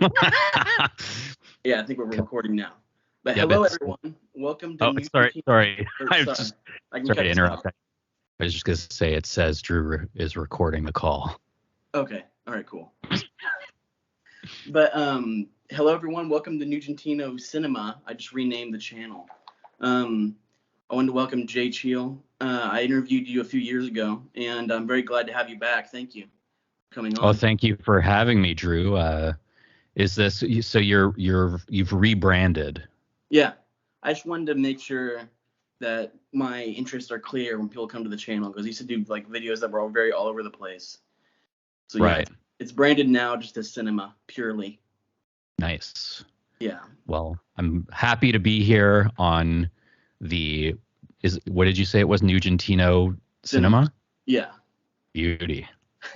Yeah, I think we're recording now. But Yeah, hello, everyone. Welcome to sorry. I can Sorry cut to this interrupt. out. I was just going to say it says Drew is recording the call. Okay. All right, cool. But hello, everyone. Welcome to Nugentino Cinema. I just renamed the channel. I wanted to welcome Jay Cheel. I interviewed you a few years ago, and I'm very glad to have you back. Thank you for coming on. Oh, thank you for having me, Drew. Is this so? You've rebranded? Yeah, I just wanted to make sure that my interests are clear when people come to the channel, because I used to do like videos that were all over the place. So yeah, Right. it's branded now just as cinema purely. Nice. Yeah. Well, I'm happy to be here on what did you say it was? Nugentino Cinema? Yeah. Beauty.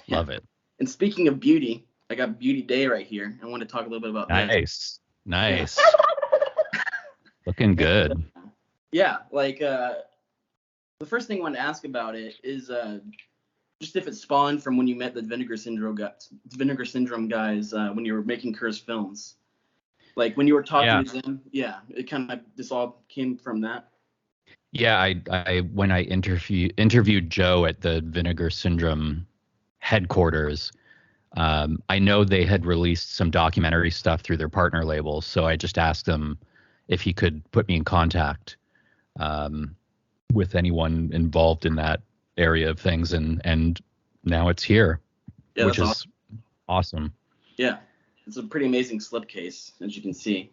Love it. And speaking of beauty, I got Beauty Day right here. I want to talk a little bit about Nice. this. Nice. Yeah. Looking good. Yeah, like the first thing I wanted to ask about it is just if it spawned from when you met the Vinegar Syndrome guys when you were making Cursed films. Like when you were talking to them, yeah, it kind of this all came from that. Yeah, I when I interviewed Joe at the Vinegar Syndrome headquarters, I know they had released some documentary stuff through their partner labels, so I just asked him if he could put me in contact with anyone involved in that area of things, and now it's here, Yeah, which is awesome. Yeah, it's a pretty amazing slipcase, as you can see,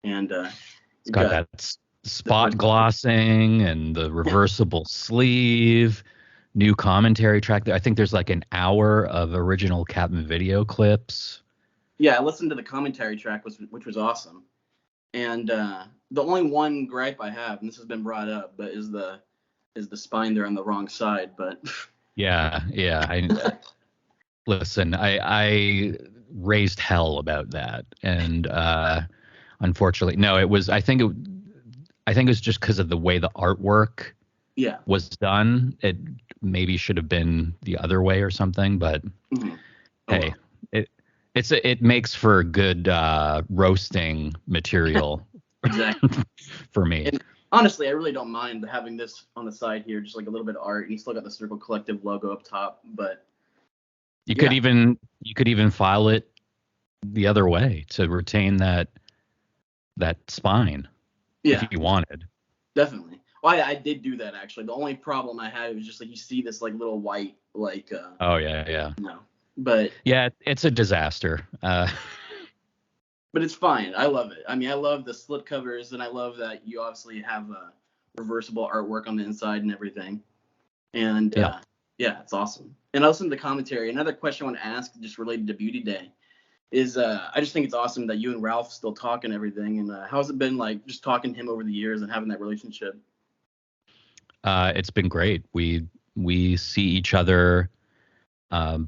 and it's got that spot glossing and the reversible sleeve. New commentary track. I think there's like an hour of original Captain video clips. Yeah, I listened to the commentary track, which was awesome. And the only one gripe I have, and this has been brought up, but is the spine there on the wrong side. But yeah. Listen, I raised hell about that, and unfortunately, no, it was. I think it was just because of the way the artwork was done. It maybe should have been the other way or something, but hey, it makes for good roasting material. Exactly. For me. And honestly, I really don't mind having this on the side here, just like a little bit of art, and you still got the Circle Collective logo up top, but you could even file it the other way to retain that spine if you wanted. Definitely. Well, I did do that actually. The only problem I had was just like you see this like little white like. Oh yeah. No, but yeah, it's a disaster. But it's fine. I love it. I mean, I love the slip covers, and I love that you obviously have reversible artwork on the inside and everything. And yeah, it's awesome. And I listened to the commentary. Another question I want to ask, just related to Beauty Day, is I just think it's awesome that you and Ralph still talk and everything. And how's it been like just talking to him over the years and having that relationship? It's been great. We see each other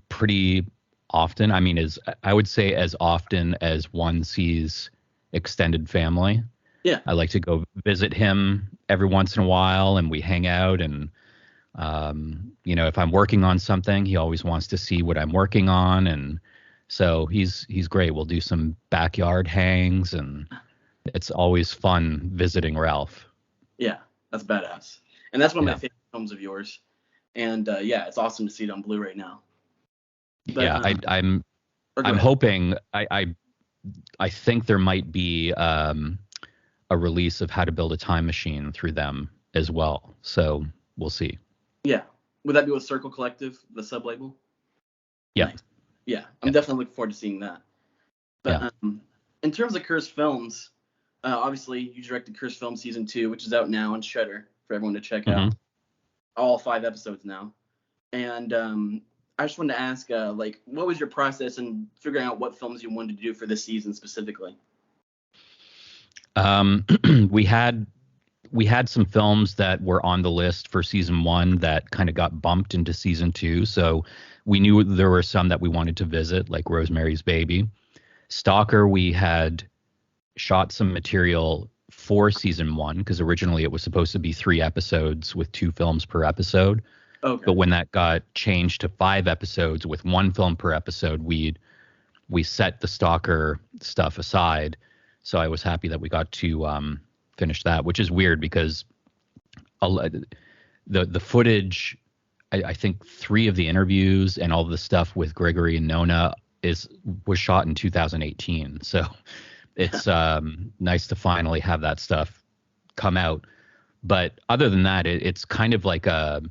pretty often. I mean, I would say as often as one sees extended family. Yeah. I like to go visit him every once in a while, and we hang out. And if I'm working on something, he always wants to see what I'm working on, and so he's great. We'll do some backyard hangs, and it's always fun visiting Ralph. Yeah, that's badass, and that's one of my favorite films of yours. And it's awesome to see it on Blu-ray now. But, I'm hoping I think there might be a release of How to Build a Time Machine through them as well. So we'll see. Yeah. Would that be with Circle Collective, the sub-label? Yeah. Nice. Yeah. I'm definitely looking forward to seeing that. But in terms of Cursed Films, obviously you directed Cursed Film Season 2, which is out now on Shudder for everyone to check out. All 5 episodes now. And I just wanted to ask, what was your process in figuring out what films you wanted to do for this season specifically? We had some films that were on the list for season 1 that kind of got bumped into season 2. So we knew there were some that we wanted to visit, like Rosemary's Baby. Stalker, we had shot some material for season 1 because originally it was supposed to be 3 episodes with 2 films per episode. Okay. But when that got changed to 5 episodes with 1 film per episode, we set the Stalker stuff aside. So I was happy that we got to finish that, which is weird because the footage, I think 3 of the interviews and all the stuff with Gregory and Nona was shot in 2018. So it's nice to finally have that stuff come out. But other than that, it's kind of like a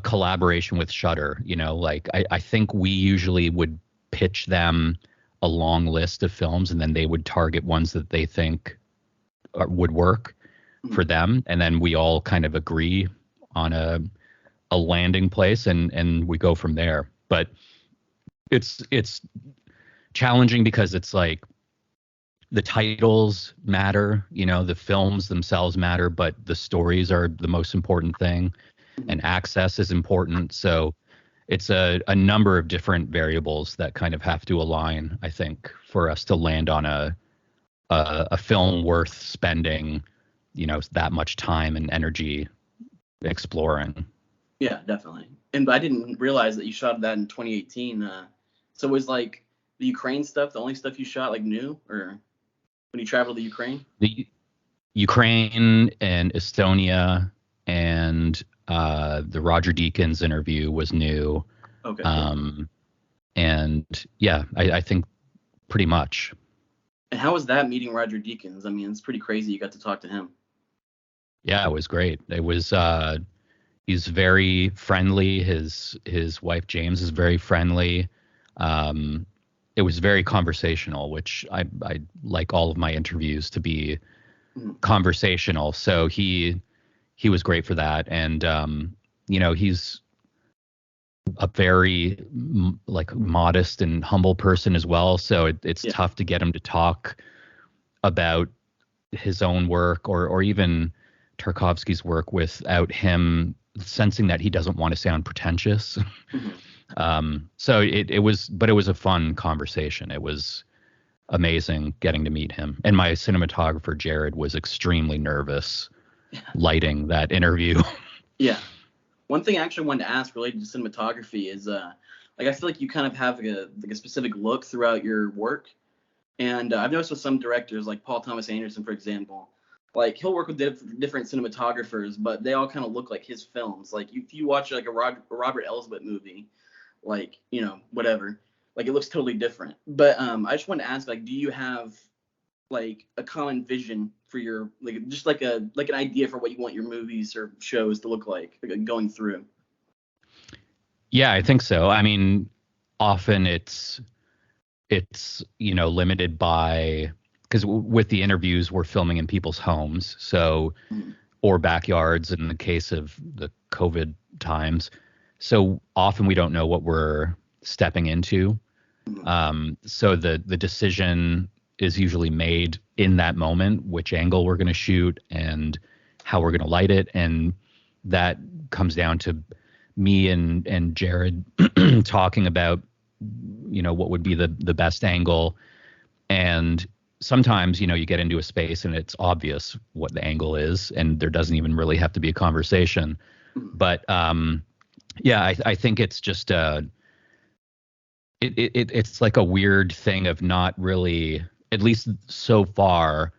collaboration with Shudder. Like I think we usually would pitch them a long list of films, and then they would target ones that they think would work for them, and then we all kind of agree on a landing place, and we go from there. But it's challenging because it's like the titles matter, the films themselves matter, but the stories are the most important thing, and access is important. So it's a number of different variables that kind of have to align, I think, for us to land on a film worth spending, that much time and energy exploring. Yeah, definitely. And I didn't realize that you shot that in 2018. So was like the Ukraine stuff the only stuff you shot like new, or when you traveled to Ukraine? The Ukraine and Estonia and the Roger Deakins interview was new. Okay. And yeah, I think pretty much. And how was that meeting Roger Deakins? I mean, it's pretty crazy you got to talk to him. Yeah, it was great. It was he's very friendly. His wife James is very friendly. It was very conversational, which I like all of my interviews to be conversational. So he was great for that. And he's a very like modest and humble person as well. So it's tough to get him to talk about his own work or even Tarkovsky's work without him sensing that he doesn't want to sound pretentious. So it was a fun conversation. It was amazing getting to meet him. And my cinematographer, Jared, was extremely nervous lighting that interview. Yeah. One thing I actually wanted to ask related to cinematography is, like, I feel like you kind of have like a specific look throughout your work. And I've noticed with some directors, like Paul Thomas Anderson, for example, like he'll work with different cinematographers, but they all kind of look like his films. Like if you watch like a Robert Elswit movie, like, whatever, like it looks totally different. But I just wanted to ask, like, do you have like a common vision for your, like, just like an idea for what you want your movies or shows to look like going through? Yeah, I think so. I mean, often it's limited by, because with the interviews we're filming in people's homes, so or backyards in the case of the COVID times. So often we don't know what we're stepping into. So the decision is usually made in that moment, which angle we're going to shoot and how we're going to light it. And that comes down to me and Jared talking about, what would be the best angle. And sometimes, you get into a space and it's obvious what the angle is, and there doesn't even really have to be a conversation. But yeah, I think it's just it's like a weird thing of not really, at least so far,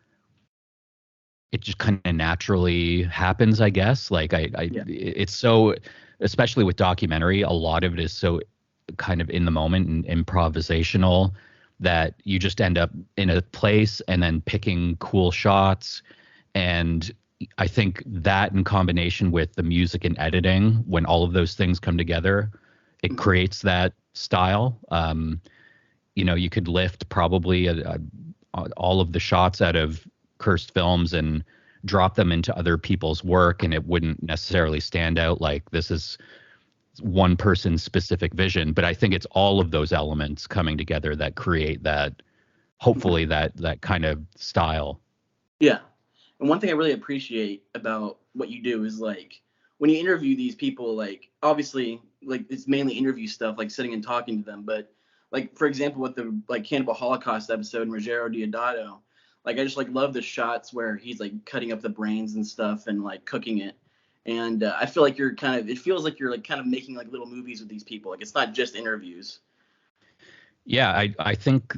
it just kind of naturally happens, I guess. Like it's so, especially with documentary, a lot of it is so kind of in the moment and improvisational that you just end up in a place and then picking cool shots. And I think that in combination with the music and editing, when all of those things come together, it creates that style. You could lift probably all of the shots out of Cursed Films and drop them into other people's work, and it wouldn't necessarily stand out like this is one person's specific vision. But I think it's all of those elements coming together that create that, hopefully that kind of style. Yeah. And one thing I really appreciate about what you do is, like, when you interview these people, like, obviously, like, it's mainly interview stuff, like sitting and talking to them. But, like, for example, with the, like, Cannibal Holocaust episode and Rogero Deodato, like, I just, like, love the shots where he's, like, cutting up the brains and stuff and, like, cooking it. And I feel like it feels like you're, like, kind of making, like, little movies with these people. Like, it's not just interviews. Yeah, I think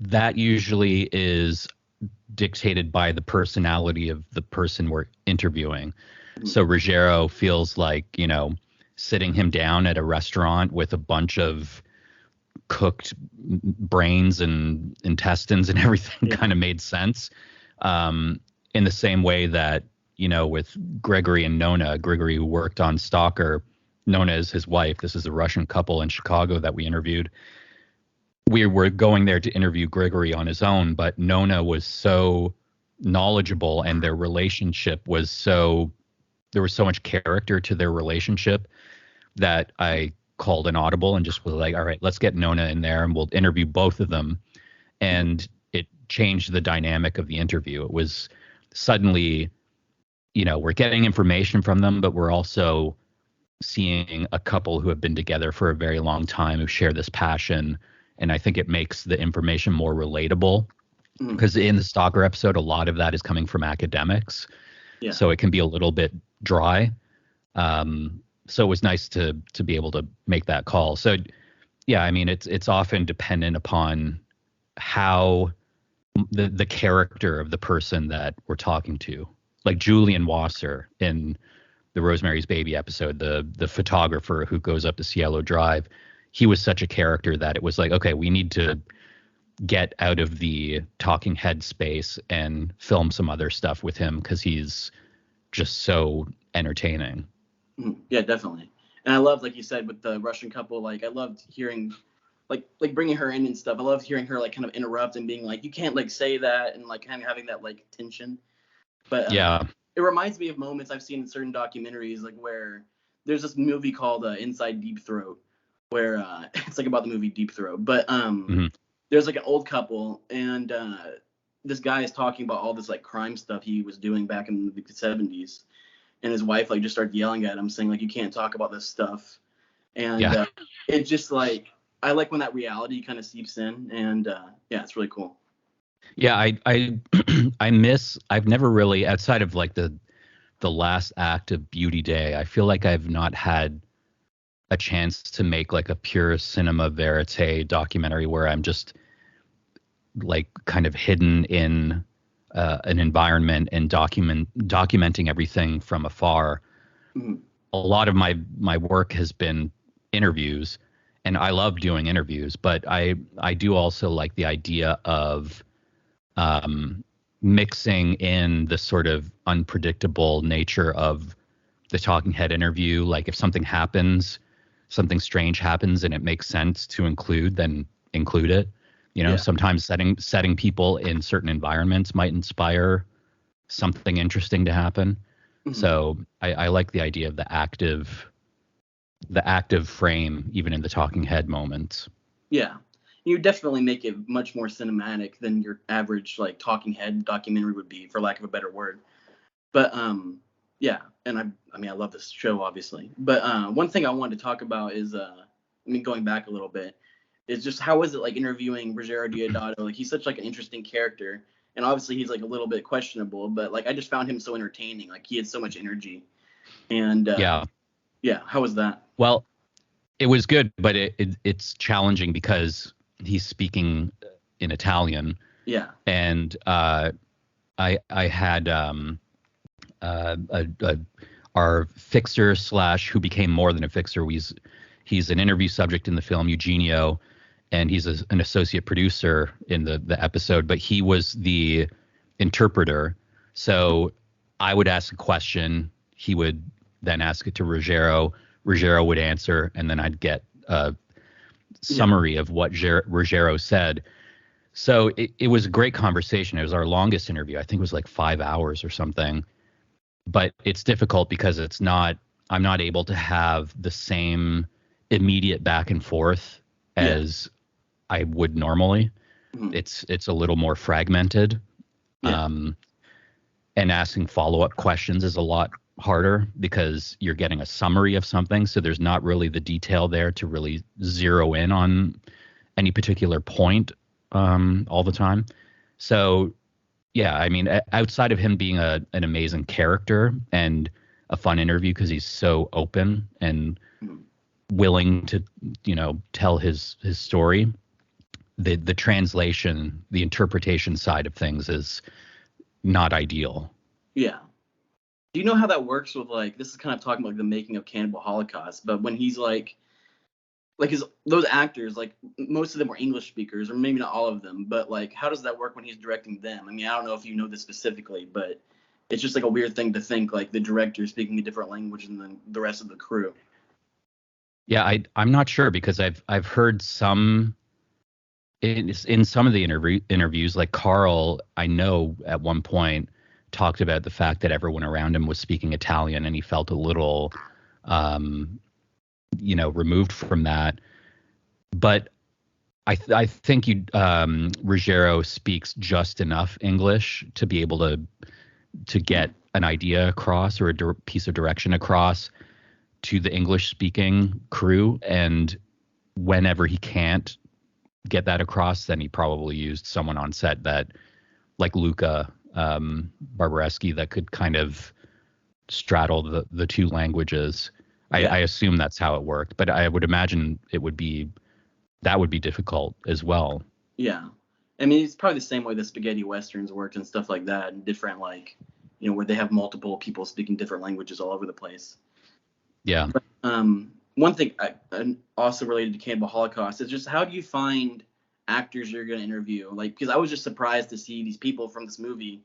that usually is dictated by the personality of the person we're interviewing. So Ruggiero feels like, sitting him down at a restaurant with a bunch of cooked brains and intestines and everything kind of made sense. In the same way that, with Gregory and Nona, Gregory, who worked on Stalker, Nona is his wife. This is a Russian couple in Chicago that we interviewed. We were going there to interview Gregory on his own, but Nona was so knowledgeable and their relationship was there was so much character to their relationship that I called an audible and just was like, all right, let's get Nona in there and we'll interview both of them. And it changed the dynamic of the interview. It was suddenly, we're getting information from them, but we're also seeing a couple who have been together for a very long time, who share this passion. And I think it makes the information more relatable, because in the Stalker episode, a lot of that is coming from academics. Yeah. So it can be a little bit dry. So it was nice to be able to make that call. So yeah, I mean, it's often dependent upon how the character of the person that we're talking to. Like Julian Wasser in the Rosemary's Baby episode, the photographer who goes up to Cielo Drive, he was such a character that it was like, okay, we need to get out of the talking head space and film some other stuff with him because he's just so entertaining. Yeah, definitely. And I love, like you said, with the Russian couple, like I loved hearing, like bringing her in and stuff. I loved hearing her like kind of interrupt and being like, you can't like say that, and like kind of having that like tension. But yeah, it reminds me of moments I've seen in certain documentaries, like where there's this movie called Inside Deep Throat, where it's like about the movie Deep Throat. But there's like an old couple, and this guy is talking about all this like crime stuff he was doing back in the 70s. And his wife like just started yelling at him, saying like, you can't talk about this stuff. And it just like, I like when that reality kind of seeps in, and yeah, it's really cool. Yeah, I I've never really, outside of like the last act of Beauty Day, I feel like I've not had a chance to make like a pure cinema verite documentary where I'm just like kind of hidden in an environment and documenting everything from afar. A lot of my work has been interviews, and I love doing interviews, but I do also like the idea of mixing in the sort of unpredictable nature of the talking head interview. Like if something strange happens and it makes sense to include, then include it. Sometimes setting people in certain environments might inspire something interesting to happen. So I like the idea of the active frame, even in the talking head moments. Yeah, you definitely make it much more cinematic than your average like talking head documentary would be, for lack of a better word. But yeah, and I mean I love this show obviously. But one thing I wanted to talk about is going back a little bit, is just how was it like interviewing Ruggiero Deodato? Like he's such like an interesting character, and obviously he's like a little bit questionable, but like I just found him so entertaining. Like he had so much energy, and yeah, how was that? Well, it was good, but it's challenging because he's speaking in Italian. Yeah, and I had our fixer / who became more than a fixer. He's an interview subject in the film, Eugenio, and he's an associate producer in the episode, but he was the interpreter. So I would ask a question, he would then ask it to Ruggiero. Ruggiero would answer, and then I'd get a summary of what Ruggiero said. So it was a great conversation. It was our longest interview. I think it was like 5 hours or something. But it's difficult because I'm not able to have the same immediate back and forth as I would normally. It's a little more fragmented. And asking follow-up questions is a lot harder because you're getting a summary of something, so there's not really the detail there to really zero in on any particular point all the time. So yeah, I mean, outside of him being an amazing character and a fun interview because he's so open and willing to tell his story, the translation, the interpretation side of things is not ideal. Yeah. Do you know how that works with, like, this is kind of talking about, like, the making of Cannibal Holocaust, but when he's like those actors, like, most of them were English speakers, or maybe not all of them, but, like, how does that work when he's directing them? I mean, I don't know if you know this specifically, but it's just like a weird thing to think, like, the director speaking a different language than the rest of the crew. Yeah, I'm not sure, because I've heard some in some of the interviews, like Carl, I know at one point talked about the fact that everyone around him was speaking Italian, and he felt a little, removed from that. But I think Ruggiero speaks just enough English to be able to get an idea across, or a piece of direction across to the English speaking crew. And whenever he can't get that across, then he probably used someone on set that, like Luca Barbareschi, that could kind of straddle the two languages. I assume that's how it worked, but I would imagine that would be difficult as well. Yeah. I mean, it's probably the same way the spaghetti westerns worked and stuff like that, and different, like, where they have multiple people speaking different languages all over the place. Yeah. But, one thing also related to Cannibal Holocaust is just, how do you find actors you're going to interview? Like, because I was just surprised to see these people from this movie,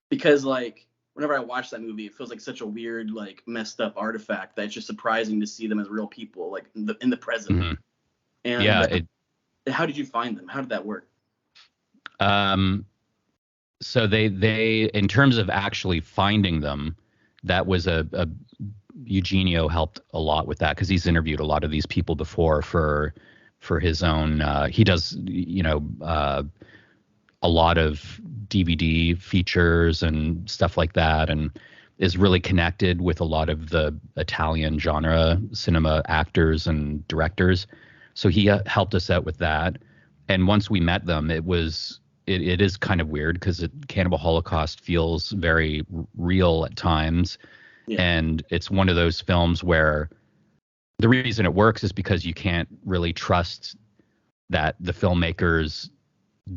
because, like, whenever I watch that movie, it feels like such a weird, like, messed up artifact that it's just surprising to see them as real people, like, in the present. Mm-hmm. And yeah. How did you find them? How did that work? So they in terms of actually finding them, that was a Eugenio helped a lot with that, because he's interviewed a lot of these people before for his own. He does a lot of DVD features and stuff like that, and is really connected with a lot of the Italian genre cinema actors and directors. So he helped us out with that. And once we met them, it is kind of weird, because Cannibal Holocaust feels very real at times. Yeah. And it's one of those films where the reason it works is because you can't really trust that the filmmakers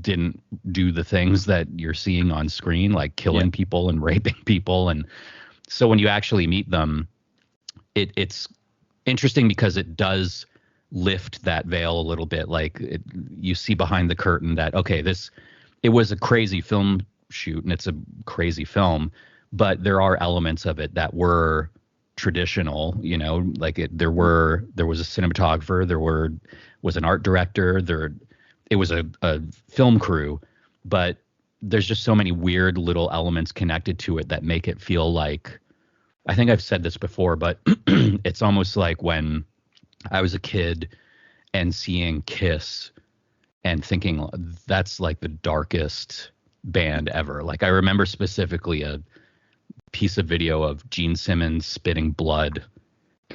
didn't do the things that you're seeing on screen, like killing people and raping people. And so when you actually meet them, it's interesting, because it does lift that veil a little bit. Like, you see behind the curtain that, okay, it was a crazy film shoot, and it's a crazy film, but there are elements of it that were traditional, like there was a cinematographer, there was an art director, it was a film crew, but there's just so many weird little elements connected to it that make it feel like, I think I've said this before, but it's almost like when I was a kid and seeing Kiss and thinking that's like the darkest band ever. Like, I remember specifically a piece of video of Gene Simmons spitting blood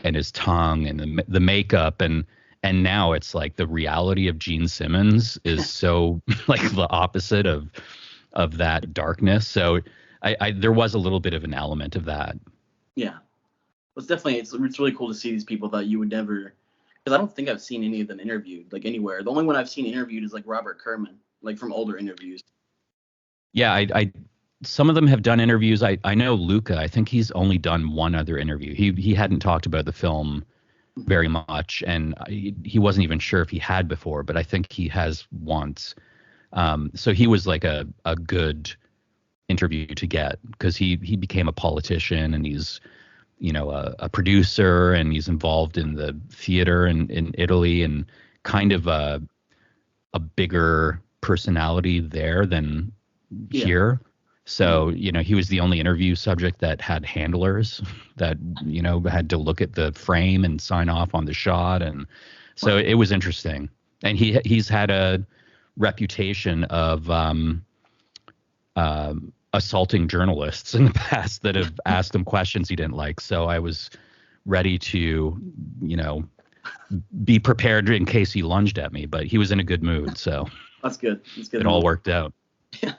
and his tongue and the makeup, and now it's like the reality of Gene Simmons is so like the opposite of that darkness. So there was a little bit of an element of that. Yeah. Well, it's really cool to see these people that you would never, because I don't think I've seen any of them interviewed, like, anywhere. The only one I've seen interviewed is, like, Robert Kerman, like, from older interviews. Yeah, I some of them have done interviews. I know Luca, I think he's only done one other interview. He hadn't talked about the film very much, and he wasn't even sure if he had before, but I think he has once. So he was like a good interview to get, because he became a politician, and he's a producer, and he's involved in the theater in Italy, and kind of a bigger personality there than here. So, he was the only interview subject that had handlers that, had to look at the frame and sign off on the shot. And so it was interesting. And he's had a reputation of assaulting journalists in the past that have asked him questions he didn't like. So I was ready to, be prepared in case he lunged at me, but he was in a good mood. So that's good. It all worked out. Yeah.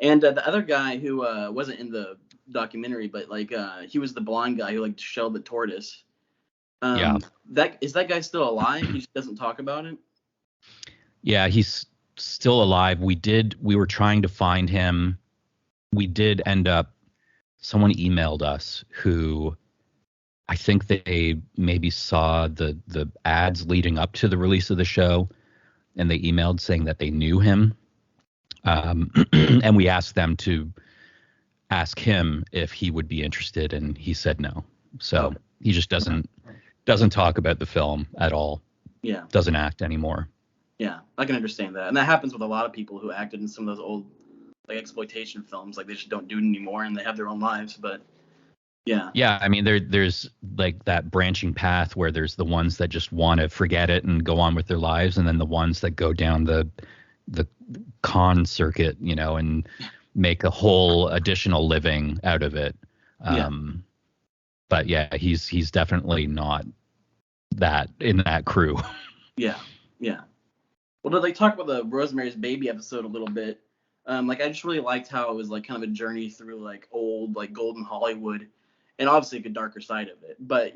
And the other guy who wasn't in the documentary, but like he was the blonde guy who like shelled the tortoise. Is that guy still alive? He just doesn't talk about it. Yeah, he's still alive. We were trying to find him. We did end up, someone emailed us who I think they maybe saw the ads leading up to the release of the show, and they emailed saying that they knew him. And we asked them to ask him if he would be interested, and he said no. So he just doesn't talk about the film at all. Yeah. Doesn't act anymore. Yeah, I can understand that, and that happens with a lot of people who acted in some of those old like exploitation films. Like they just don't do it anymore, and they have their own lives. But yeah. Yeah, I mean there's like that branching path where there's the ones that just want to forget it and go on with their lives, and then the ones that go down the con circuit, and make a whole additional living out of it. But yeah, he's definitely not that in that crew. Yeah. Well, did they talk about the Rosemary's Baby episode a little bit? I just really liked how it was like kind of a journey through like old like golden Hollywood, and obviously like a darker side of it. But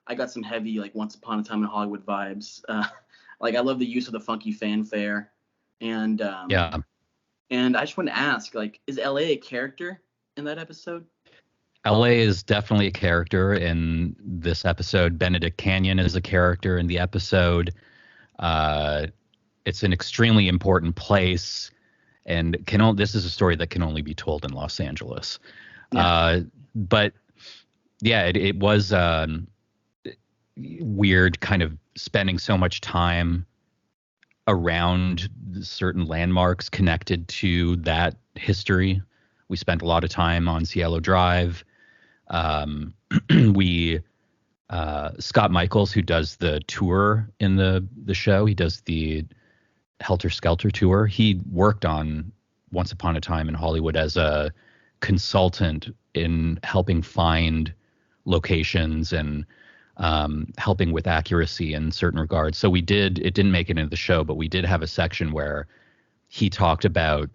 I got some heavy like Once Upon a Time in Hollywood vibes. Like I love the use of the funky fanfare, and Yeah. And I just want to ask, like, is LA a character in that episode? LA is definitely a character in this episode. Benedict Canyon is a character in the episode. It's an extremely important place, and this is a story that can only be told in Los Angeles. Yeah. But yeah, it was weird kind of spending so much time around certain landmarks connected to that history. We spent a lot of time on Cielo Drive. Scott Michaels, who does the tour in the show, he does the Helter Skelter tour. He worked on Once Upon a Time in Hollywood as a consultant in helping find locations and helping with accuracy in certain regards. So it didn't make it into the show, but we did have a section where he talked about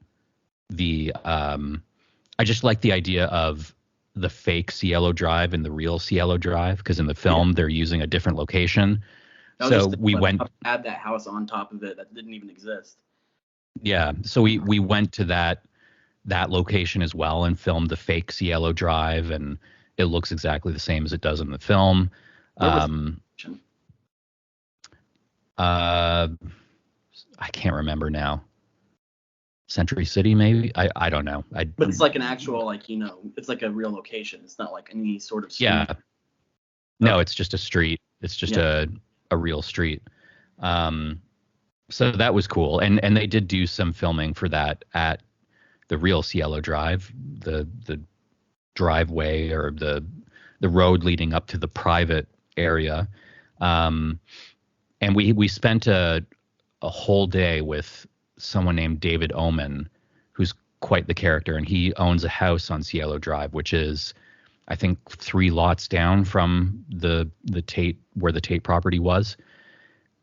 I just like the idea of the fake Cielo Drive and the real Cielo Drive, because in the film they're using a different location. So we went add that house on top of it that didn't even exist. Yeah, so we went to that location as well and filmed the fake Cielo Drive, and it looks exactly the same as it does in the film. I can't remember now. Century City, maybe? I don't know. But it's like an actual, like, it's like a real location. It's not like any sort of street. Yeah. No, it's just a street. It's just a real street. So that was cool. And they did do some filming for that at the real Cielo Drive, the driveway or the road leading up to the private area. And we spent a whole day with someone named David Oman, who's quite the character, and he owns a house on Cielo Drive, which is, I think, 3 lots down from the Tate, where the Tate property was,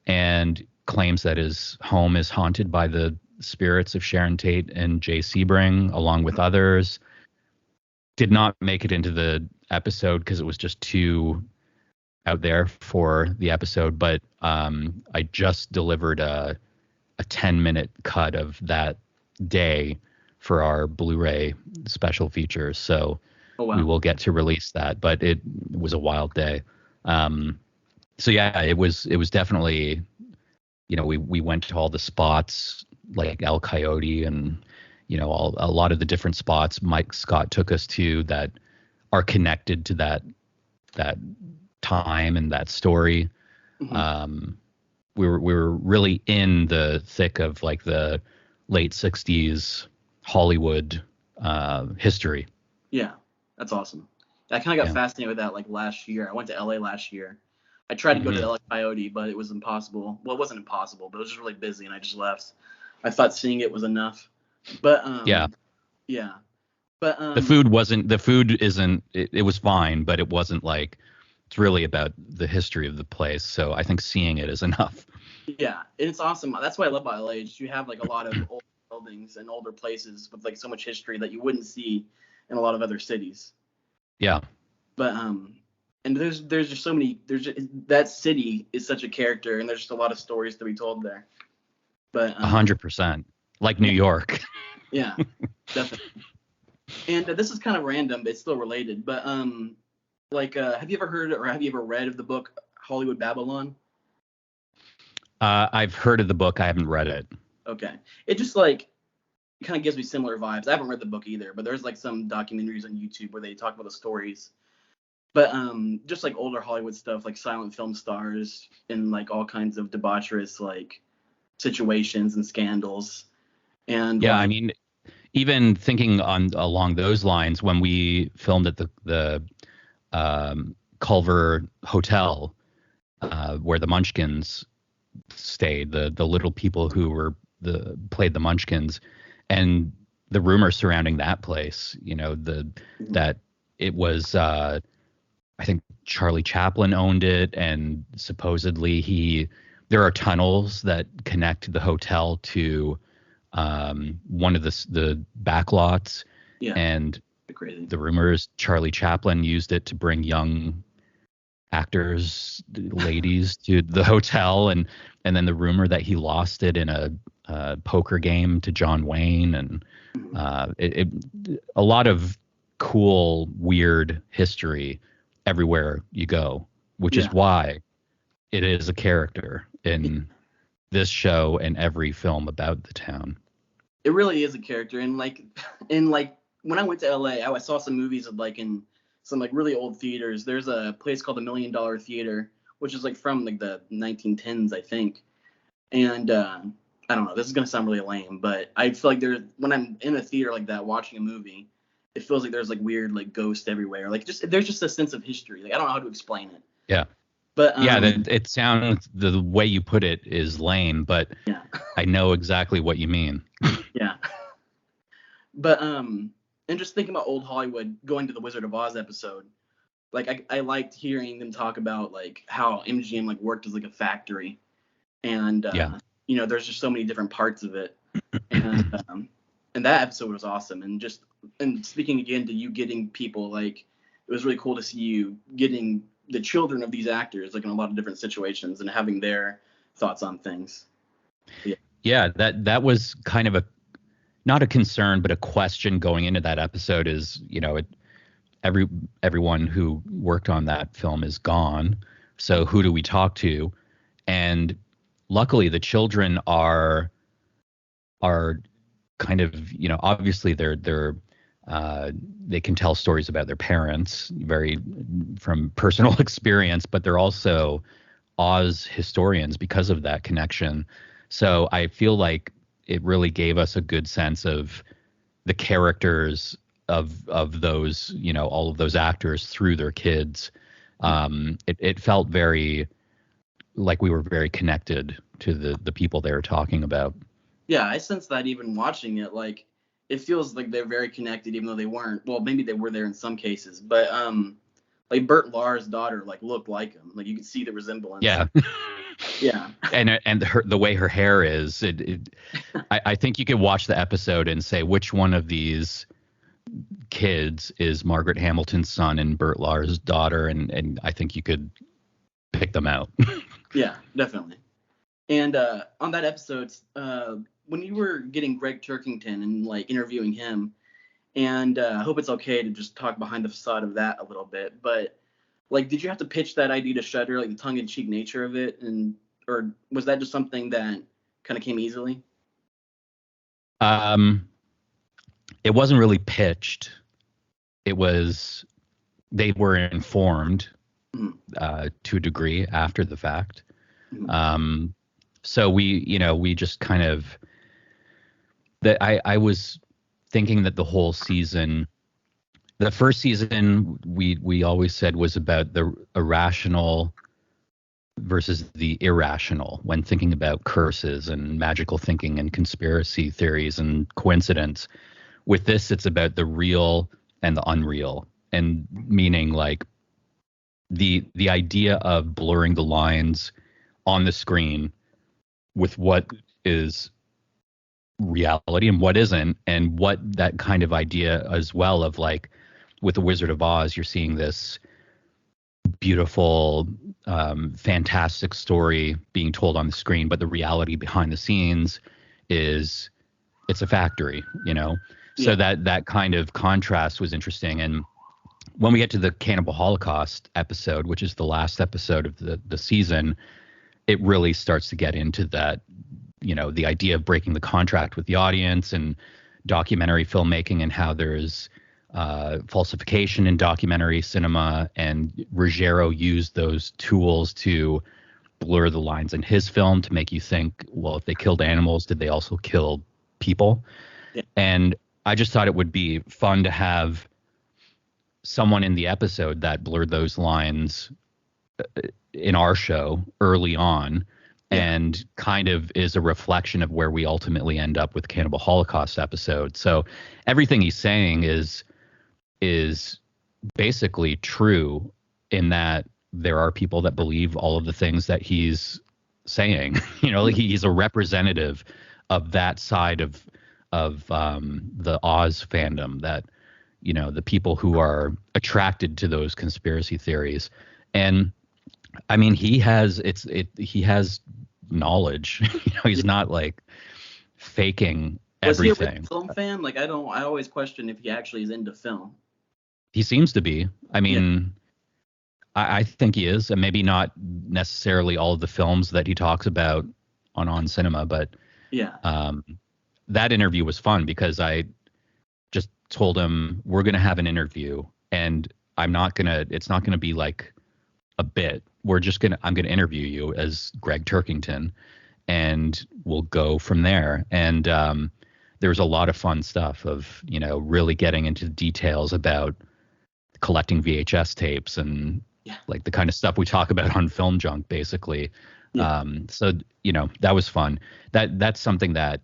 and claims that his home is haunted by the spirits of Sharon Tate and Jay Sebring, along with others. Did not make it into the episode because it was just too out there for the episode, but I just delivered a 10-minute cut of that day for our Blu-ray special features. So we will get to release that, but it was a wild day. So yeah, it was definitely, we went to all the spots like El Coyote and, a lot of the different spots Mike Scott took us to that are connected to that time and that story. Mm-hmm. We were really in the thick of like the late 60s Hollywood history. Yeah, that's awesome. I kind of got fascinated with that like last year. I went to LA last year. I tried to go to El Coyote, but it was impossible. Well, it wasn't impossible, but it was just really busy, and I just left. I thought seeing it was enough. But But the food isn't. It was fine, but it wasn't like. It's really about the history of the place, so I think seeing it is enough. Yeah, it's awesome. That's what I love about LA. You have like a lot of old buildings and older places with like so much history that you wouldn't see in a lot of other cities. Yeah. But and there's just so many. That city is such a character, and there's just a lot of stories to be told there. But 100%, like New York. Yeah, definitely. And this is kind of random, but it's still related. But have you ever heard or have you ever read of the book Hollywood Babylon? I've heard of the book. I haven't read it. Okay, it just like kind of gives me similar vibes. I haven't read the book either, but there's like some documentaries on YouTube where they talk about the stories. But just like older Hollywood stuff, like silent film stars and like all kinds of debaucherous like situations and scandals. And Yeah, I mean, even thinking along those lines, when we filmed at the Culver Hotel, where the Munchkins stayed, the little people who played the Munchkins, and the rumors surrounding that place, that it was, I think Charlie Chaplin owned it, and supposedly there are tunnels that connect the hotel to one of the back lots. Yeah, and crazy. The rumors Charlie Chaplin used it to bring young actors, ladies to the hotel, and then the rumor that he lost it in a poker game to John Wayne, and a lot of cool, weird history everywhere you go, which is why it is a character in this show and every film about the town. It really is a character, and like when I went to LA, I saw some movies of like in some like really old theaters. There's a place called the $1 Million Theater, which is like from like the 1910s, I think. And I don't know, this is gonna sound really lame, but I feel like when I'm in a theater like that watching a movie, it feels like there's like weird like ghosts everywhere. Like there's just a sense of history. Like I don't know how to explain it. Yeah. But it sounds, the way you put it is lame, but yeah. I know exactly what you mean. Yeah. But and just thinking about old Hollywood, going to the Wizard of Oz episode, like I liked hearing them talk about like how MGM like worked as like a factory, and there's just so many different parts of it, and that episode was awesome. And speaking again to you getting people, like it was really cool to see you getting the children of these actors like in a lot of different situations and having their thoughts on things. Yeah, that was kind of not a concern, but a question going into that episode is, everyone who worked on that film is gone. So who do we talk to? And luckily the children are kind of, obviously they can tell stories about their parents very from personal experience, but they're also Oz historians because of that connection. So I feel like it really gave us a good sense of the characters of those, all of those actors through their kids. It felt very like we were very connected to the people they were talking about. Yeah, I sense that even watching it, like it feels like they're very connected, even though they weren't. Well, maybe they were there in some cases, but like Bert Lahr's daughter like looked like him. Like you could see the resemblance. Yeah. Yeah. And the way her hair is, I think you could watch the episode and say which one of these kids is Margaret Hamilton's son and Bert Lahr's daughter, and I think you could pick them out. Yeah, definitely. And on that episode, when you were getting Greg Turkington and like interviewing him, and I hope it's okay to just talk behind the facade of that a little bit, but like, did you have to pitch that idea to Shudder, like the tongue-in-cheek nature of it, or was that just something that kind of came easily? It wasn't really pitched. It was, they were informed to a degree after the fact. Mm-hmm. So we just kind of, that I was thinking that the whole season, the first season, we always said was about the irrational versus the irrational when thinking about curses and magical thinking and conspiracy theories and coincidence. With this, it's about the real and the unreal, and meaning like the idea of blurring the lines on the screen with what is reality and what isn't, and what that kind of idea as well of like with the Wizard of Oz, you're seeing this beautiful fantastic story being told on the screen, but the reality behind the scenes is it's a factory, you know? So that kind of contrast was interesting. And when we get to the Cannibal Holocaust episode, which is the last episode of the season, it really starts to get into that, you know, the idea of breaking the contract with the audience and documentary filmmaking and how there's falsification in documentary cinema. And Ruggiero used those tools to blur the lines in his film to make you think, well, if they killed animals, did they also kill people? Yeah. And I just thought it would be fun to have someone in the episode that blurred those lines in our show early on, and kind of is a reflection of where we ultimately end up with Cannibal Holocaust episode. So everything he's saying is basically true, in that there are people that believe all of the things that he's saying. You know, he's a representative of that side of the Oz fandom, that, you know, the people who are attracted to those conspiracy theories. And I mean, he has knowledge. You know, he's not like faking everything. Was he a film fan? Like, I always question if he actually is into film. He seems to be. I mean, I think he is, and maybe not necessarily all of the films that he talks about on Cinema, but that interview was fun because I just told him we're going to have an interview, and it's not going to be like a bit. I'm going to interview you as Greg Turkington, and we'll go from there. And there was a lot of fun stuff of, you know, really getting into details about collecting VHS tapes and like the kind of stuff we talk about on Film Junk, basically. So, you know, that was fun. That's something that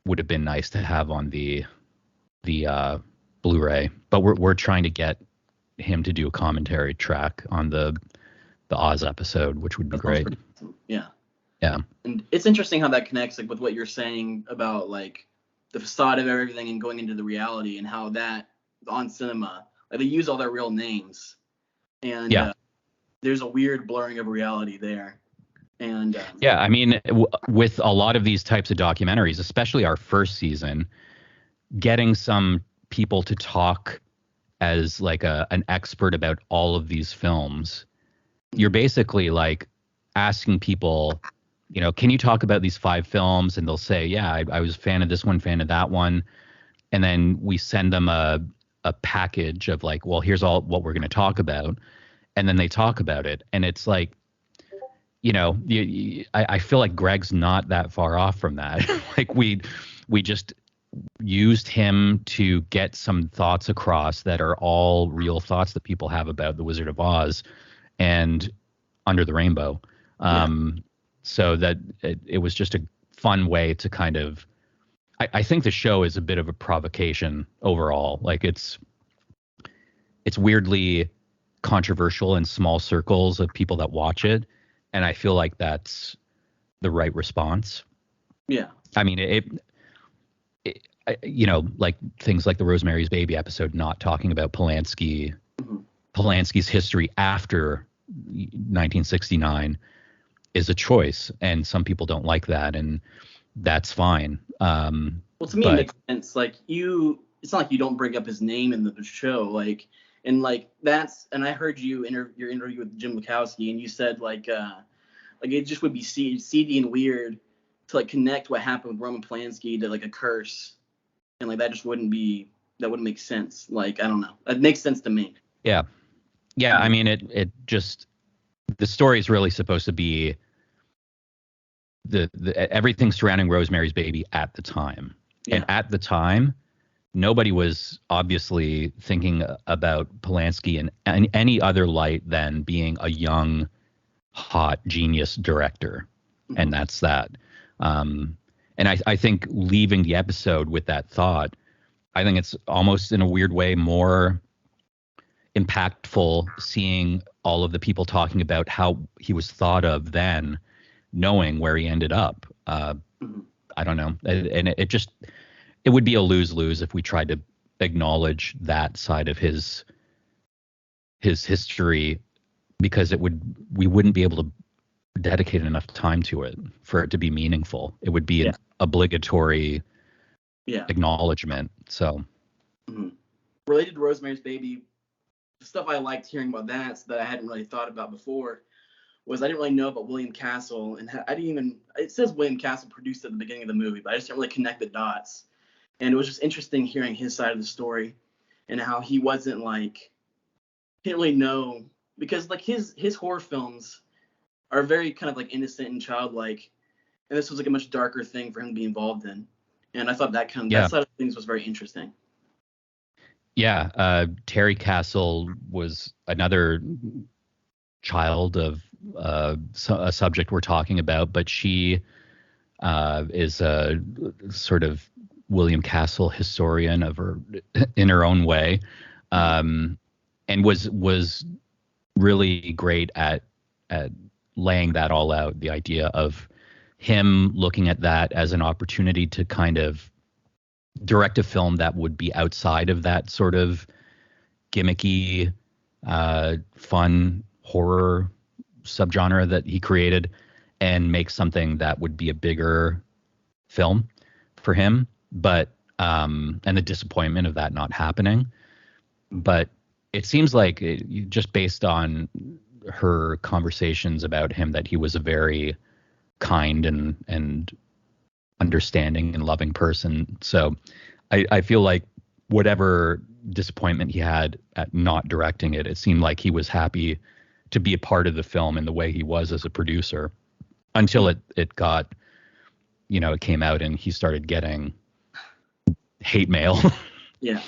would have been nice to have on the Blu-ray, but we're trying to get him to do a commentary track on the Oz episode, which would be great. Awesome. Yeah. And it's interesting how that connects, like, with what you're saying about like the facade of everything and going into the reality, and how that on Cinema, like, they use all their real names, and there's a weird blurring of reality there. And I mean, with a lot of these types of documentaries, especially our first season, getting some people to talk as like an expert about all of these films, you're basically like asking people, you know, can you talk about these 5 films? And they'll say, yeah, I was a fan of this one, fan of that one. And then we send them a package of like, well, here's all what we're going to talk about. And then they talk about it. And it's like, you know, I feel like Greg's not that far off from that. Like we just used him to get some thoughts across that are all real thoughts that people have about The Wizard of Oz and Under the Rainbow. So that it was just a fun way to kind of, I think the show is a bit of a provocation overall. Like it's weirdly controversial in small circles of people that watch it. And I feel like that's the right response. Yeah. I mean, it you know, like things like the Rosemary's Baby episode, not talking about Polanski's history after 1969 is a choice. And some people don't like that. And that's fine. Well, to me, it makes sense. Like it's not like you don't bring up his name in the show. Like, and like and I heard your interview with Jim Lukowski, and you said like it just would be seedy and weird to like connect what happened with Roman Polanski to like a curse, and like that wouldn't make sense. Like, I don't know, that makes sense to me. Yeah. I mean, it just, the story is really supposed to be the everything surrounding Rosemary's Baby at the time. Yeah. And at the time, nobody was obviously thinking about Polanski in any other light than being a young, hot genius director. Mm-hmm. And that's that. And I think leaving the episode with that thought, I think it's almost in a weird way more impactful seeing all of the people talking about how he was thought of then, knowing where he ended up. I don't know. And it would be a lose-lose if we tried to acknowledge that side of his history because we wouldn't be able to dedicate enough time to it for it to be meaningful. It would be an obligatory acknowledgement. So related to Rosemary's Baby, the stuff I liked hearing about that I hadn't really thought about before was I didn't really know about William Castle, and it says William Castle produced at the beginning of the movie, but I just didn't really connect the dots. And it was just interesting hearing his side of the story and how he wasn't like, he didn't really know, because like his horror films are very kind of like innocent and childlike, and this was like a much darker thing for him to be involved in. And I thought that side of things was very interesting. Yeah, Terry Castle was another child of a subject we're talking about, but she is a sort of William Castle historian in her own way, and was really great at laying that all out. The idea of him looking at that as an opportunity to kind of direct a film that would be outside of that sort of gimmicky, fun horror subgenre that he created, and make something that would be a bigger film for him. But and the disappointment of that not happening. But it seems like just based on her conversations about him, that he was a very kind and understanding and loving person. So I feel like whatever disappointment he had at not directing it, it seemed like he was happy to be a part of the film in the way he was as a producer, until it got, it came out and he started getting hate mail. Yeah,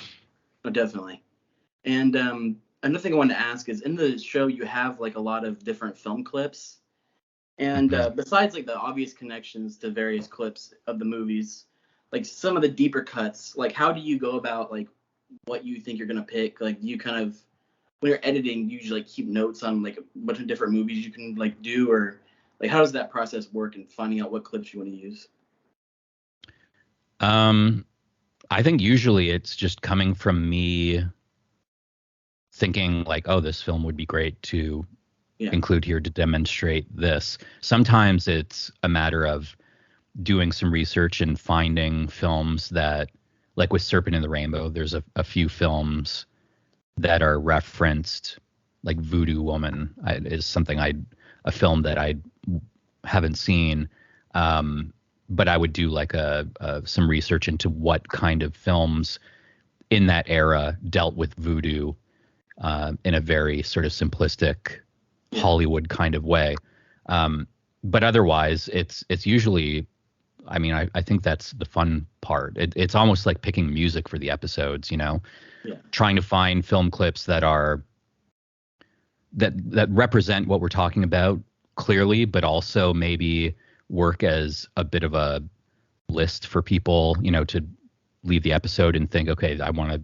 definitely. And another thing I wanted to ask is, in the show you have like a lot of different film clips, and besides like the obvious connections to various clips of the movies, like some of the deeper cuts, like how do you go about like what you think you're gonna pick? Like, do you kind of, when you're editing, do you usually like keep notes on like a bunch of different movies you can like do, or like how does that process work in finding out what clips you want to use? I think usually it's just coming from me thinking like, oh, this film would be great to include here to demonstrate this. Sometimes it's a matter of doing some research and finding films that, like with Serpent in the Rainbow, there's a few films that are referenced, like Voodoo Woman is something a film that I haven't seen. But I would do like some research into what kind of films in that era dealt with voodoo in a very sort of simplistic Hollywood kind of way. But otherwise, it's usually, I think that's the fun part. It's almost like picking music for the episodes, trying to find film clips that represent what we're talking about clearly, but also maybe work as a bit of a list for people, to leave the episode and think, okay, I want to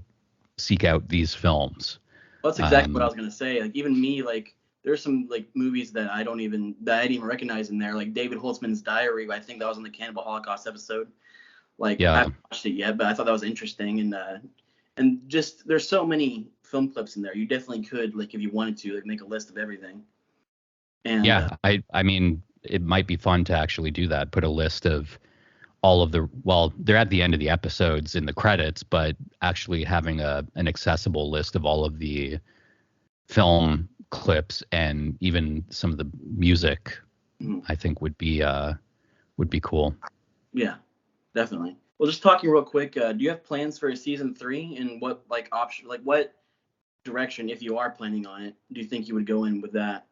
seek out these films. Well, that's exactly what I was going to say. Like, even me, like, there's some like movies that I didn't even recognize in there, like David Holtzman's Diary. I think that was on the Cannibal Holocaust episode. Like, I haven't watched it yet, but I thought that was interesting. And just, there's so many film clips in there. You definitely could, like, if you wanted to, like, make a list of everything. And I mean, it might be fun to actually do that. Put a list of all of they're at the end of the episodes in the credits, but actually having an accessible list of all of the film clips and even some of the music, I think would be cool. Yeah, definitely. Well, just talking real quick, do you have plans for season 3, and what like option, like what direction, if you are planning on it, do you think you would go in with that?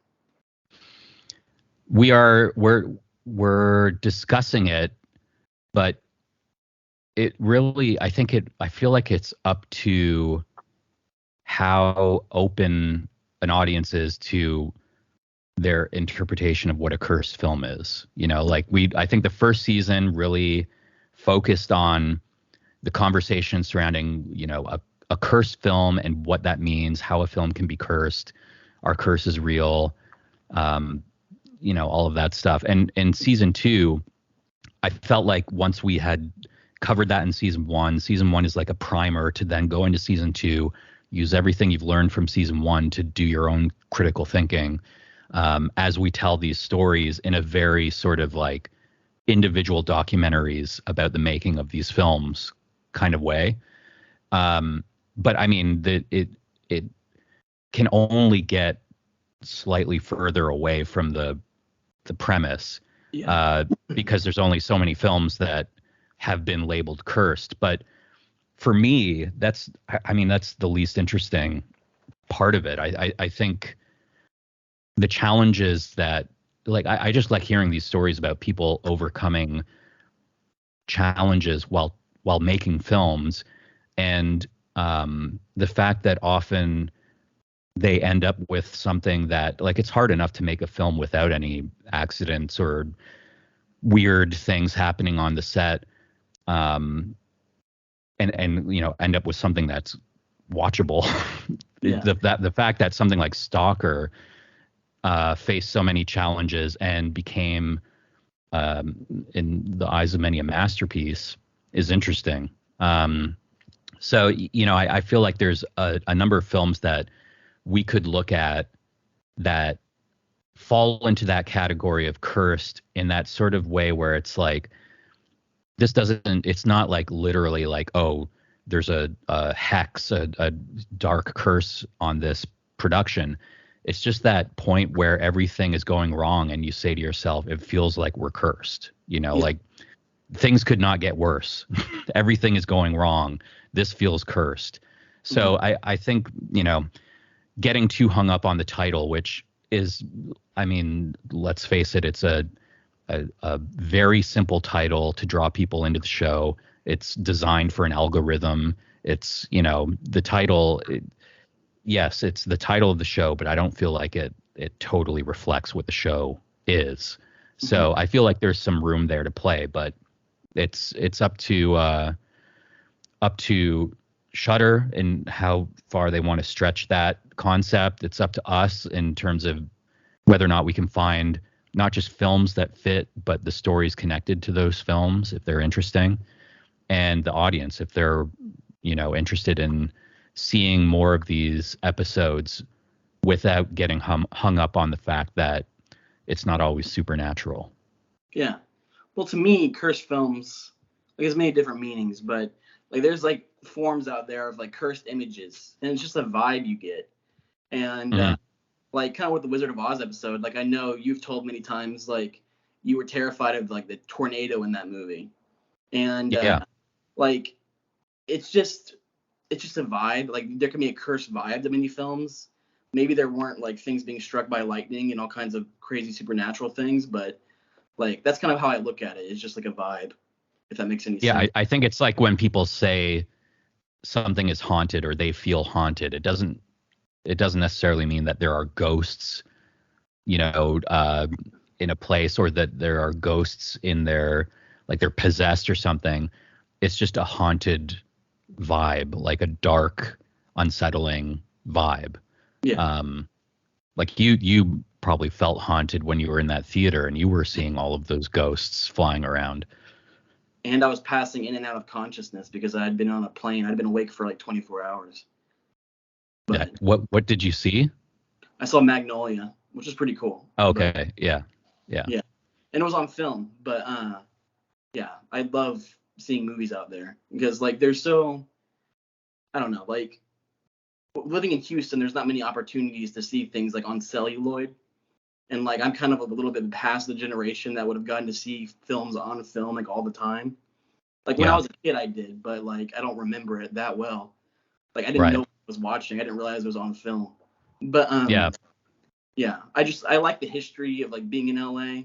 We're discussing it, but it really, I feel like it's up to how open an audience is to their interpretation of what a cursed film is. I think the first season really focused on the conversation surrounding, a cursed film and what that means, how a film can be cursed, are curses real, all of that stuff. And in season 2, I felt like once we had covered that in season 1 is like a primer to then go into season 2, Use everything you've learned from season 1 to do your own critical thinking as we tell these stories in a very sort of like individual documentaries about the making of these films kind of way. But I mean, it can only get slightly further away from the premise because there's only so many films that have been labeled cursed. But for me, that's the least interesting part of it. I think the challenges that, like, I just like hearing these stories about people overcoming challenges while making films, and the fact that often they end up with something that, like, it's hard enough to make a film without any accidents or weird things happening on the set, and you know, end up with something that's watchable. The fact that something like Stalker faced so many challenges and became, in the eyes of many, a masterpiece is interesting. So, you know, I feel like there's a number of films that we could look at that fall into that category of cursed in that sort of way where it's like, it's not like literally like, oh, there's a hex, a dark curse on this production. It's just that point where everything is going wrong and you say to yourself, it feels like we're cursed, you know, like things could not get worse. Everything is going wrong. This feels cursed. So I think, you know, getting too hung up on the title, which is, I mean, let's face it, it's a very simple title to draw people into the show. It's designed for an algorithm. It's, you know, the title, yes, it's the title of the show, but I don't feel like it totally reflects what the show is. So I feel like there's some room there to play, but it's up to Shudder and how far they want to stretch that concept. It's up to us in terms of whether or not we can find not just films that fit, but the stories connected to those films, if they're interesting, and the audience, if they're, you know, interested in seeing more of these episodes without getting hung up on the fact that it's not always supernatural. Yeah. Well, to me, cursed films, like, there's many different meanings, but like there's like forms out there of like cursed images, and it's just a vibe you get. And like kind of with the Wizard of Oz episode, like I know you've told many times like you were terrified of like the tornado in that movie, and like it's just a vibe. Like there can be a cursed vibe to many films. Maybe there weren't like things being struck by lightning and all kinds of crazy supernatural things, but like that's kind of how I look at it. It's just like a vibe, if that makes any sense. Yeah, I think it's like when people say something is haunted or they feel haunted, it doesn't necessarily mean that there are ghosts, you know, in a place, or that there are ghosts in their, like they're possessed or something. It's just a haunted vibe, like a dark, unsettling vibe. Yeah. Like you probably felt haunted when you were in that theater and you were seeing all of those ghosts flying around. And I was passing in and out of consciousness because I had been on a plane. I'd been awake for like 24 hours. But yeah. What did you see? I saw Magnolia, which is pretty cool. Okay. But, yeah. And it was on film, but yeah, I love seeing movies out there because like they're so, I don't know, like living in Houston, there's not many opportunities to see things like on celluloid. And like I'm kind of a little bit past the generation that would have gotten to see films on film like all the time. Like when I was a kid, I did, but like I don't remember it that well. Like I didn't know what I was watching. I didn't realize it was on film. But yeah, I like the history of like being in LA.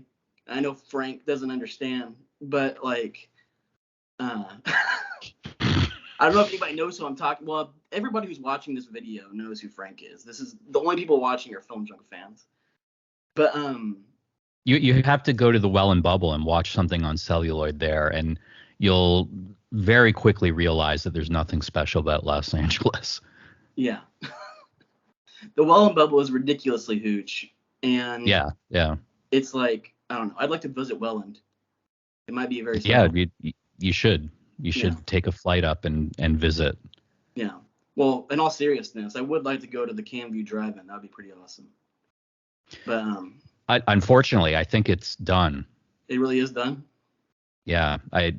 I know Frank doesn't understand, but like I don't know if anybody knows who I'm talking. Well, everybody who's watching this video knows who Frank is. This is the only people watching are Film Junk fans. But you have to go to the Well and Bubble and watch something on celluloid there, and you'll very quickly realize that there's nothing special about Los Angeles. Yeah. The Well and Bubble is ridiculously hooch. And yeah. It's like, I don't know. I'd like to visit Welland. It might be a very you should take a flight up and visit. Yeah. Well, in all seriousness, I would like to go to the Canview Drive-In. That'd be pretty awesome. But unfortunately, I think it's done. It really is done. Yeah, it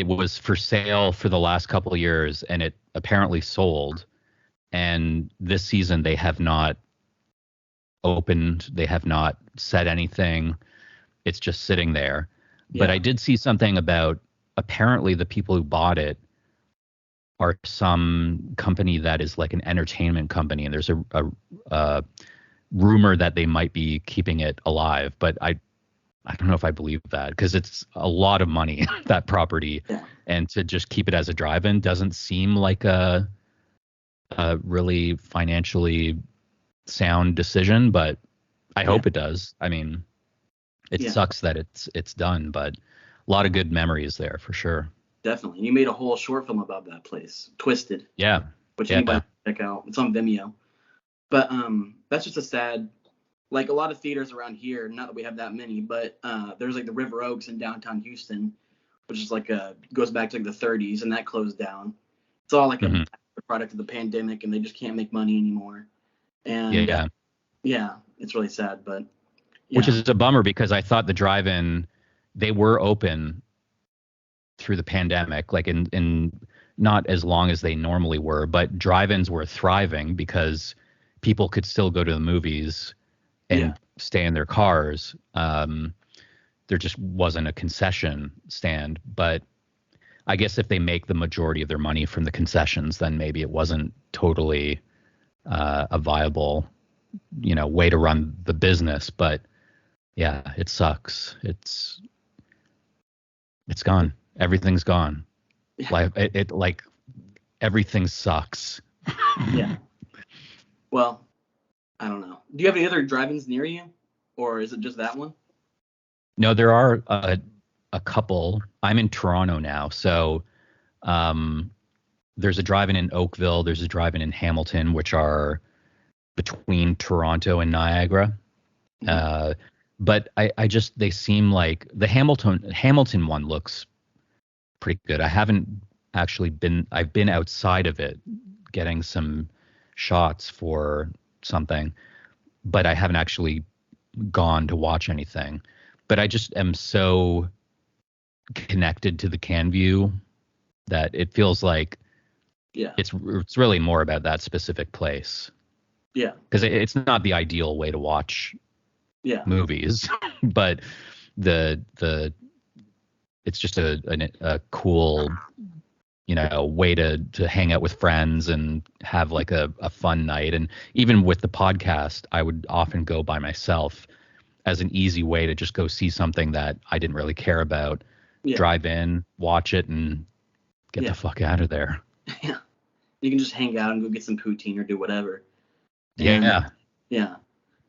was for sale for the last couple of years, and it apparently sold. And this season, they have not opened. They have not said anything. It's just sitting there. But I did see something about apparently the people who bought it are some company that is like an entertainment company, and there's a rumor that they might be keeping it alive. But I don't know if I believe that, because it's a lot of money, that property, and to just keep it as a drive-in doesn't seem like a really financially sound decision, but I hope it does. I mean, it sucks that it's done, but a lot of good memories there for sure. Definitely. You made a whole short film about that place, Twisted. Yeah. Which anybody can check out. It's on Vimeo. But that's just a sad, like a lot of theaters around here, not that we have that many, but there's like the River Oaks in downtown Houston, which is like goes back to like the 30s, and that closed down. It's all like a product of the pandemic, and they just can't make money anymore. And yeah, it's really sad, but which is a bummer, because I thought the drive-in, they were open through the pandemic, like in not as long as they normally were, but drive-ins were thriving because people could still go to the movies and stay in their cars. There just wasn't a concession stand, but I guess if they make the majority of their money from the concessions, then maybe it wasn't totally a viable, way to run the business. But yeah, it sucks. It's gone. Everything's gone. Like everything sucks. Yeah. Well, I don't know. Do you have any other drive-ins near you, or is it just that one? No, there are a couple. I'm in Toronto now, so there's a drive-in in Oakville. There's a drive-in in Hamilton, which are between Toronto and Niagara. But I just, they seem like the Hamilton one looks pretty good. I haven't actually I've been outside of it getting some shots for something, but I haven't actually gone to watch anything. But I just am so connected to the Canview that it feels like it's really more about that specific place. Yeah. Because it's not the ideal way to watch movies, but it's just a cool, way to hang out with friends and have like a fun night. And even with the podcast, I would often go by myself as an easy way to just go see something that I didn't really care about, drive in, watch it, and get the fuck out of there. Yeah. You can just hang out and go get some poutine or do whatever. And, yeah.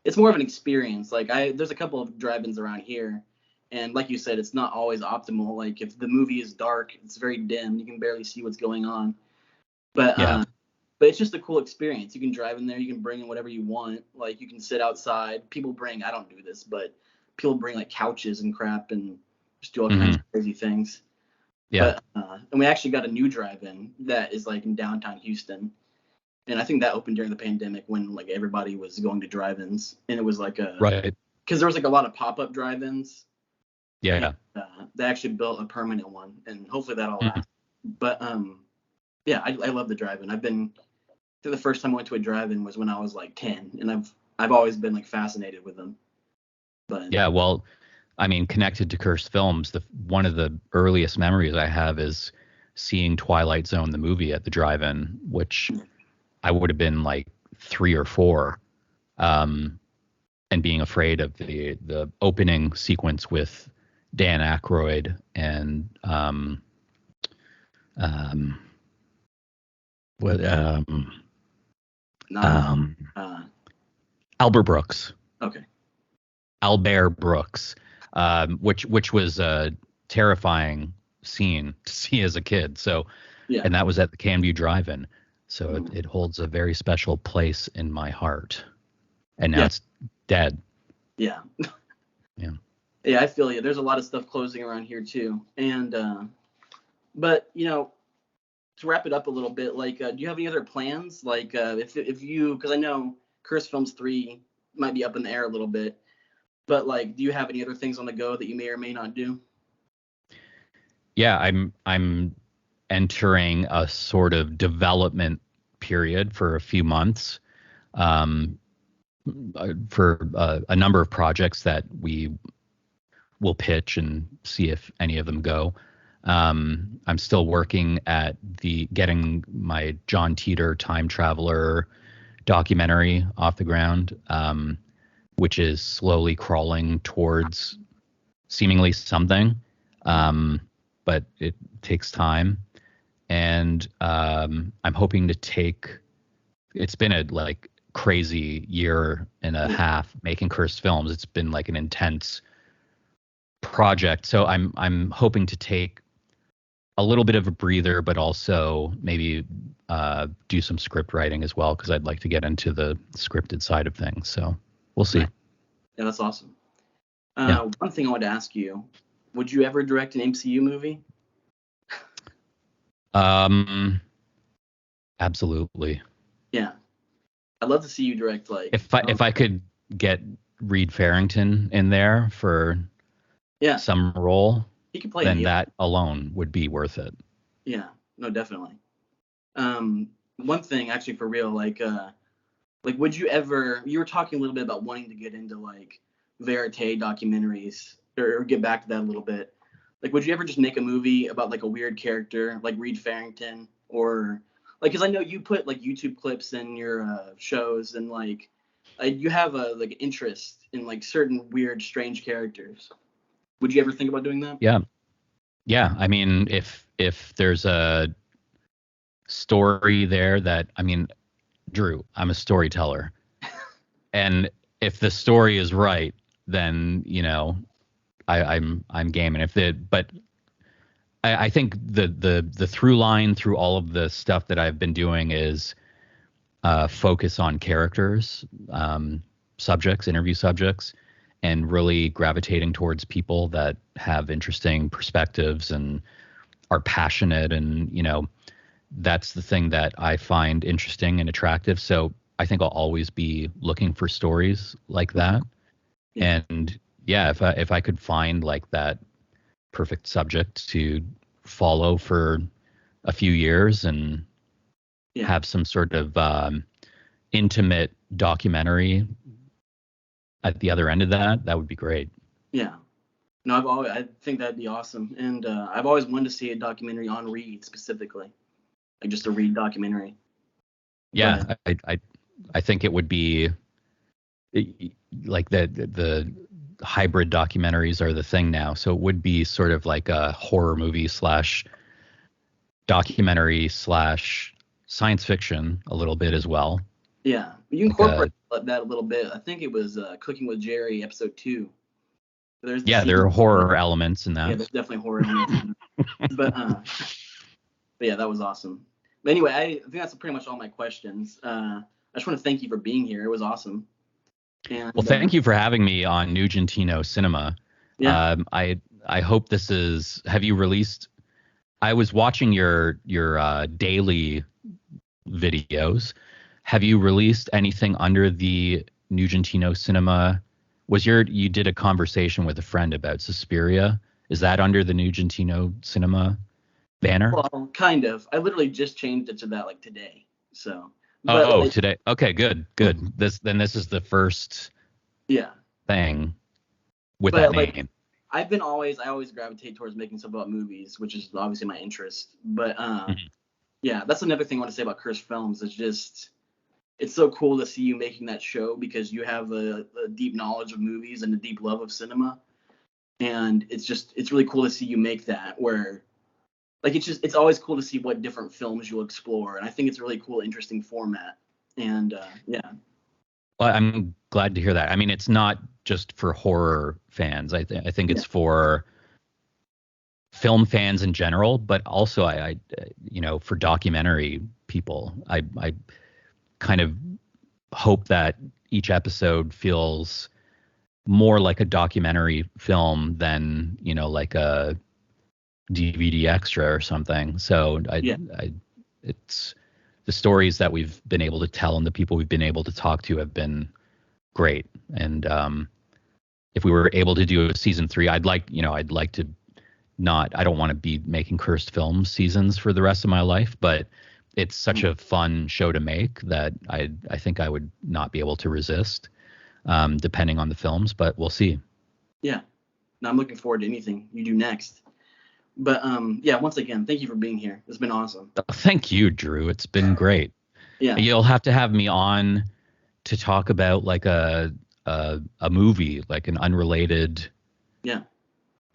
It's more of an experience. Like there's a couple of drive-ins around here, and like you said, it's not always optimal. Like if the movie is dark, it's very dim, you can barely see what's going on. But it's just a cool experience. You can drive in there, you can bring in whatever you want. Like you can sit outside. I don't do this, but people bring like couches and crap and just do all kinds of crazy things. Yeah. But, and we actually got a new drive-in that is like in downtown Houston. And I think that opened during the pandemic when like everybody was going to drive-ins, and it was like because there was like a lot of pop-up drive-ins. Yeah. And, they actually built a permanent one, and hopefully that'll last. But I love the drive-in. The first time I went to a drive-in was when I was like 10, and I've always been like fascinated with them. But yeah, well, I mean, connected to Cursed Films, one of the earliest memories I have is seeing Twilight Zone the movie at the drive-in, which I would have been like 3 or 4, and being afraid of the opening sequence with Dan Aykroyd and Albert Brooks. Okay. Albert Brooks, which was a terrifying scene to see as a kid. So, and that was at the Canview Drive-In. So it holds a very special place in my heart. And now it's dead. Yeah. Yeah. Yeah, I feel you. There's a lot of stuff closing around here too. And but to wrap it up a little bit, like, do you have any other plans? Like, if you, because I know Curse Films 3 might be up in the air a little bit, but like, do you have any other things on the go that you may or may not do? Yeah, I'm entering a sort of development period for a few months, um, for a number of projects that we will pitch and see if any of them go. I'm still working at getting my John Teeter time traveler documentary off the ground, which is slowly crawling towards seemingly something, but it takes time. And I'm hoping to take. It's been a like crazy year and a half making Cursed Films. It's been like an intense project, so I'm hoping to take a little bit of a breather, but also maybe do some script writing as well, because I'd like to get into the scripted side of things. So we'll see. Yeah, that's awesome. One thing I wanted to ask you: would you ever direct an MCU movie? Absolutely. Yeah, I'd love to see you direct. Like, if I could get Reed Farrington in there for some role, he could play, then that alone would be worth it. Yeah, no, definitely. One thing, actually, for real, like would you ever? You were talking a little bit about wanting to get into like verite documentaries, or get back to that a little bit. Like, would you ever just make a movie about like a weird character, like Reed Farrington, or like, because I know you put like YouTube clips in your shows, and like you have a like interest in like certain weird, strange characters. Would you ever think about doing that? Yeah. I mean, if there's a story there that, I mean, Drew, I'm a storyteller, and if the story is right, then I'm game. And but I think the through line through all of the stuff that I've been doing is focus on characters, subjects, interview subjects, and really gravitating towards people that have interesting perspectives and are passionate. And, that's the thing that I find interesting and attractive. So I think I'll always be looking for stories like that. Yeah. And yeah, if I could find like that perfect subject to follow for a few years and have some sort of intimate documentary at the other end of that would be great. Yeah. No, I think that'd be awesome. And I've always wanted to see a documentary on Reed specifically, like just a Reed documentary. Yeah, I think it would be like the hybrid documentaries are the thing now. So it would be sort of like a horror movie / documentary / science fiction a little bit as well. Yeah, you incorporate that a little bit. I think it was Cooking with Jerry episode 2. There are horror elements in that. Yeah, there's definitely horror elements in that. But yeah, that was awesome. But anyway, I think that's pretty much all my questions. I just want to thank you for being here. It was awesome. And, well, thank you for having me on Nugentino Cinema. Yeah. I hope this is. Have you released? I was watching your daily videos. Have you released anything under the Nugentino Cinema? You did a conversation with a friend about Suspiria. Is that under the Nugentino Cinema banner? Well, kind of. I literally just changed it to that like today. So. Today. Okay, good. This is the first thing with that name. I always gravitate towards making stuff about movies, which is obviously my interest. But yeah, that's another thing I want to say about Cursed Films. It's so cool to see you making that show, because you have a deep knowledge of movies and a deep love of cinema. And it's really cool to see you make that, where like it's always cool to see what different films you'll explore. And I think it's a really cool, interesting format. And yeah. Well, I'm glad to hear that. I mean, it's not just for horror fans. I think it's for film fans in general, but also I for documentary people. I kind of hope that each episode feels more like a documentary film than like a DVD extra or something. So it's the stories that we've been able to tell and the people we've been able to talk to have been great. And if we were able to do a season 3, I'd like to not, I don't want to be making cursed films seasons for the rest of my life, but it's such a fun show to make that I think I would not be able to resist, depending on the films, but we'll see. Yeah. No, I'm looking forward to anything you do next. But yeah, once again, thank you for being here. It's been awesome. Thank you, Drew. It's been great. Yeah. You'll have to have me on to talk about like a movie, like an unrelated,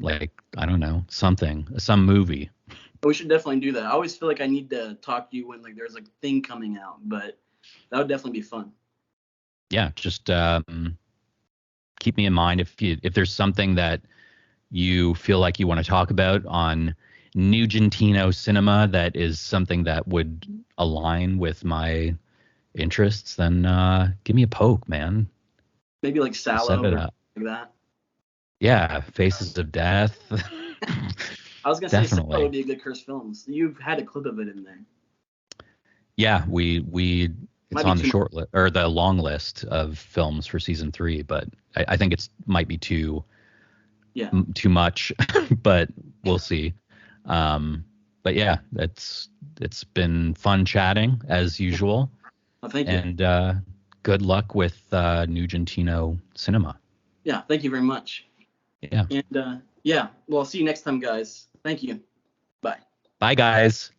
like, I don't know, some movie. We should definitely do that. I always feel like I need to talk to you when like there's a thing coming out, but that would definitely be fun. Yeah, just keep me in mind if there's something that you feel like you want to talk about on Nugentino cinema that is something that would align with my interests, then give me a poke, man. Maybe like Sallow or like that. Yeah, Faces of Death. I was gonna say Sallow would be a good cursed film. You've had a clip of it in there. Yeah, it's on the short list or the long list of films for season 3, but I think might be too much, but we'll see. But yeah, it's been fun chatting as usual. Well, thank you. And good luck with Nugentino cinema. Yeah, thank you very much. Yeah. And well, I'll see you next time, guys. Thank you. Bye. Bye, guys.